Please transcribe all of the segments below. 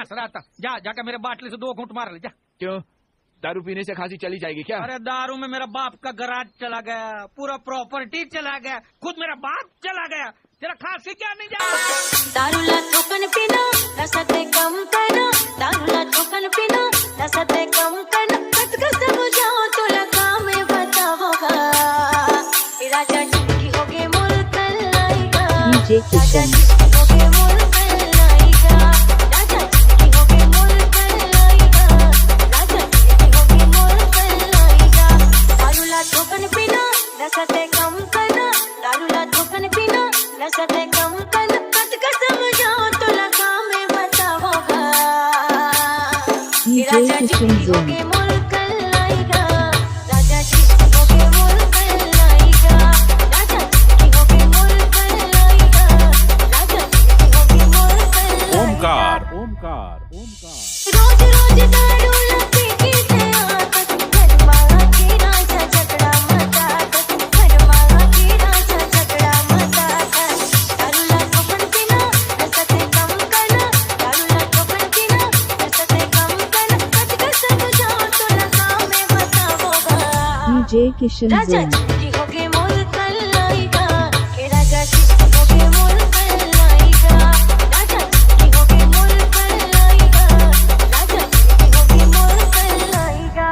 प्यास रहा था। जा जाकर मेरे बाटली से 2 घूंट मार ले जा। क्यों, दारू पीने से खांसी चली जाएगी क्या? अरे दारू में मेरा बाप का गराज चला गया, पूरा प्रॉपर्टी चला गया, खुद मेरा बाप चला गया, तेरा खांसी क्या नहीं जा? दारूला ठोकन पिना नशे कम करना, दारूला ठोकन पिना नशे कम करना, कट कर समझाओ तुला काम बताओगा, राजा की हो गए मुल्क लाएगा, DJ राजा Kishan. की हो गए मुल्क लाएगा, राजा की हो गए मुल्क लाएगा, राजा की हो गए मुल्क लाएगा, दारूला ठोकन पिना नशे कम करना, दारूला ठोकन पिना नशे कम करना, कट कर समझाओ तुला काम बताओगा, DJ राजा जी Kishan हो Zone. गए मुल्क लाएगा, राजा जी हो गए मुल्क लाएगा, राजा जी हो गए मुल्क लाएगा, राजा जी हो गए मुल्क लाएगा। ओमकार ओमकार ओमकार रोज रोज दारूला पी के से आदत, घरमा के राजा झगड़ा मचा दत, घरमा के राजा झगड़ा मचा दत, दारूला ठोकन पीना नशे कम करना, दारूला ठोकन पीना नशे कम करना, कट कर समझाओ तुला काम बताओगा, DJ Kishan राजा Zone. जी हो गए मुल्क लाएगा, के राजा जी हो गए मुल्क लाएगा, राजा जी हो गए मुल्क लाएगा, राजा जी हो गए मुल्क लाएगा,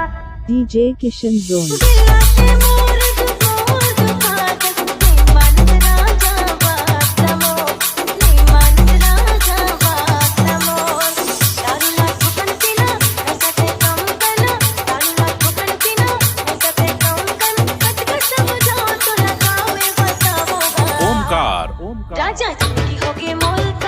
DJ Kishan Zone. दिला के मोर दुखात, नहीं मानत राजा बात मोर, नहीं मानत राजा बात मोर, दारूला ठोकन पीना नशे कम करना, दारूला ठोकन पीना नशे कम करना, कट कर समझाओ तुला काम बताओगा, ओमकार ओमकार राजा जी हो गए मुल्क